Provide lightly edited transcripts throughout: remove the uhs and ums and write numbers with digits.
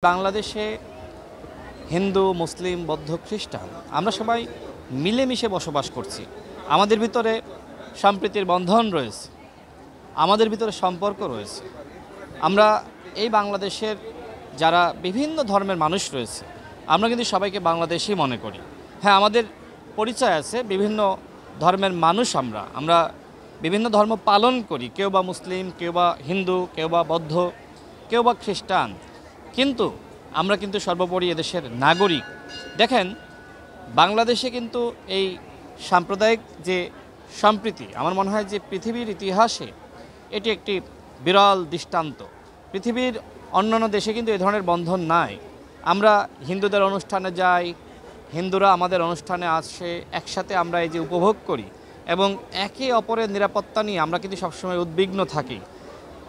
বাংলাদেশে হিন্দু, মুসলিম, বৌদ্ধ, খ্রিস্টান আমরা সবাই মিলেমিশে বসবাস করছি। আমাদের ভিতরে সম্প্রীতির বন্ধন রয়েছে, আমাদের ভিতরে সম্পর্ক রয়েছে। আমরা এই বাংলাদেশের যারা বিভিন্ন ধর্মের মানুষ রয়েছে, আমরা কিন্তু সবাইকে বাংলাদেশই মনে করি। হ্যাঁ, আমাদের পরিচয় আছে, বিভিন্ন ধর্মের মানুষ আমরা বিভিন্ন ধর্ম পালন করি। কেউ বা মুসলিম, কেউ বা হিন্দু, কেউ বা বৌদ্ধ, কেউ বা খ্রিস্টান, কিন্তু আমরা কিন্তু সর্বোপরি এদেশের নাগরিক। দেখেন, বাংলাদেশে কিন্তু এই সাম্প্রদায়িক যে সম্প্রীতি, আমার মনে হয় যে পৃথিবীর ইতিহাসে এটি একটি বিরল দৃষ্টান্ত। পৃথিবীর অন্যান্য দেশে কিন্তু এই ধরনের বন্ধন নাই। আমরা হিন্দুদের অনুষ্ঠানে যাই, হিন্দুরা আমাদের অনুষ্ঠানে আসে, একসাথে আমরা এই যে উপভোগ করি এবং একে অপরের নিরাপত্তা নিয়ে আমরা কিন্তু সবসময় উদ্বিগ্ন থাকি।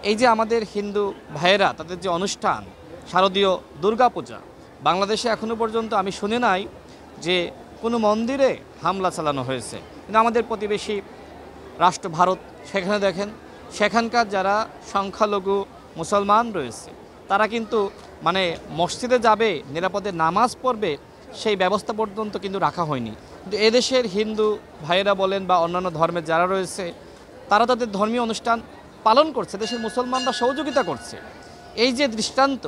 এই যে আমাদের হিন্দু ভাইয়েরা তাদের যে অনুষ্ঠান, শারদীয় দুর্গাপূজা, বাংলাদেশে এখনও পর্যন্ত আমি শুনি নাই যে কোনো মন্দিরে হামলা চালানো হয়েছে। কিন্তু আমাদের প্রতিবেশী রাষ্ট্র ভারত, সেখানে দেখেন, সেখানকার যারা সংখ্যালঘু মুসলমান রয়েছে তারা কিন্তু মসজিদে যাবে, নিরাপদে নামাজ পড়বে, সেই ব্যবস্থা পর্যন্ত কিন্তু রাখা হয়নি। কিন্তু এদেশের হিন্দু ভাইয়েরা বলেন বা অন্যান্য ধর্মের যারা রয়েছে তারা তাদের ধর্মীয় অনুষ্ঠান পালন করছে, দেশের মুসলমানরা সহযোগিতা করছে। এই যে দৃষ্টান্ত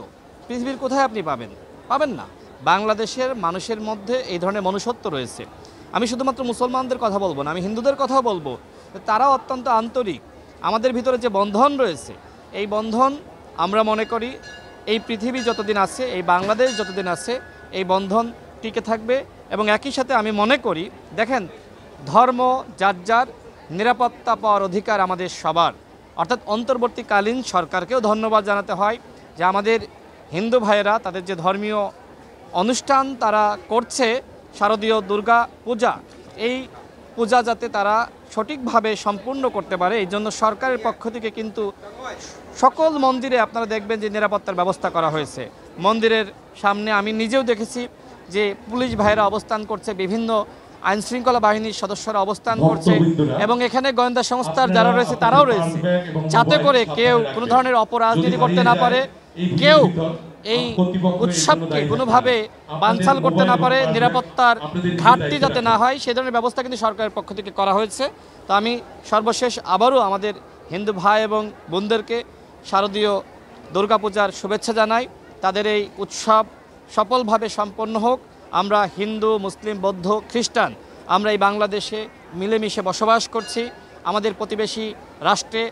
পৃথিবীর কোথায় আপনি পাবেন না। বাংলাদেশের মানুষের মধ্যে এই ধরনের মনুষ্যত্ব রয়েছে। আমি শুধুমাত্র মুসলমানদের কথা বলবো না, আমি হিন্দুদের কথাও বলবো, তারাও অত্যন্ত আন্তরিক। আমাদের ভিতরে যে বন্ধন রয়েছে, এই বন্ধন আমরা মনে করি এই পৃথিবী যতদিন আছে, এই বাংলাদেশ যতদিন আছে, এই বন্ধন টিকে থাকবে। এবং একই সাথে আমি মনে করি, দেখেন, ধর্ম যার যার, নিরাপত্তা পাওয়ার অধিকার আমাদের সবার। অর্থাৎ অন্তর্বর্তীকালীন সরকারকেও ধন্যবাদ জানাতে হয় যে আমাদের হিন্দু ভাইয়েরা তাদের যে ধর্মীয় অনুষ্ঠান তারা করছে, শারদীয় দুর্গা পূজা, এই পূজা যাতে তারা সঠিকভাবে সম্পূর্ণ করতে পারে, এই জন্য সরকারের পক্ষ থেকে কিন্তু সকল মন্দিরে আপনারা দেখবেন যে নিরাপত্তার ব্যবস্থা করা হয়েছে। মন্দিরের সামনে আমি নিজেও দেখেছি যে পুলিশ ভাইয়েরা অবস্থান করছে, বিভিন্ন আইনশৃঙ্খলা বাহিনীর সদস্যরা অবস্থান করছে এবং এখানে গোয়েন্দা সংস্থার যারা রয়েছে তারাও রয়েছে, যাতে করে কেউ কোনো ধরনের অপরাজনীতি করতে না পারে, কেউ এই উৎসবকে কোনোভাবে বানচাল করতে না পারে, নিরাপত্তার ঘাটতি যাতে না হয়, সে ধরনের ব্যবস্থা কিন্তু সরকারের পক্ষ থেকে করা হয়েছে। তো আমি সর্বশেষ আবারও আমাদের হিন্দু ভাই এবং বোনদেরকে শারদীয় দুর্গাপূজার শুভেচ্ছা জানাই। তাদের এই উৎসব সফলভাবে সম্পন্ন হোক। আমরা হিন্দু, মুসলিম, বৌদ্ধ, খ্রিস্টান আমরা এই বাংলাদেশে মিলেমিশে বসবাস করছি। আমাদের প্রতিবেশী রাষ্ট্রে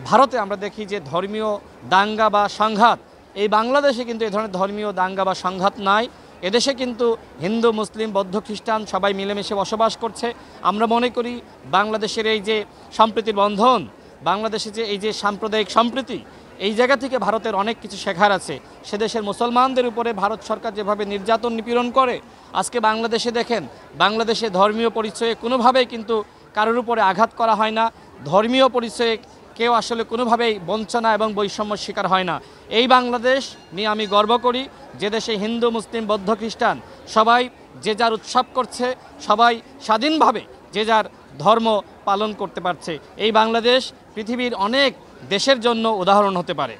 ভারতে আমরা দেখি যে ধর্মীয় দাঙ্গা বা সংঘাত, এই বাংলাদেশে কিন্তু এই ধরনের ধর্মীয় দাঙ্গা বা সংঘাত নাই। এদেশে কিন্তু হিন্দু, মুসলিম, বৌদ্ধ, খ্রিস্টান সবাই মিলেমিশে বসবাস করছে। আমরা মনে করি বাংলাদেশের এই যে সম্প্রীতির বন্ধন, বাংলাদেশে যে এই যে সাম্প্রদায়িক সম্প্রীতি, এই জায়গা থেকে ভারতের অনেক কিছু শেখার আছে। সে দেশের মুসলমানদের উপরে ভারত সরকার যেভাবে নির্যাতন নিপীড়ন করে, আজকে বাংলাদেশে দেখেন, বাংলাদেশে ধর্মীয় পরিচয়ে কোনোভাবেই কিন্তু কারোর উপরে আঘাত করা হয় না। ধর্মীয় পরিচয়ে কেউ আসলে কোনোভাবেই বঞ্চনা এবং বৈষম্যর শিকার হয় না। এই বাংলাদেশ নিয়ে আমি গর্ব করি, যে দেশে হিন্দু, মুসলিম, বৌদ্ধ, খ্রিস্টান সবাই যে যার উৎসব করছে, সবাই স্বাধীনভাবে যে যার ধর্ম পালন করতে পারছে। এই বাংলাদেশ পৃথিবীর অনেক দেশের জন্য উদাহরণ হতে পারে।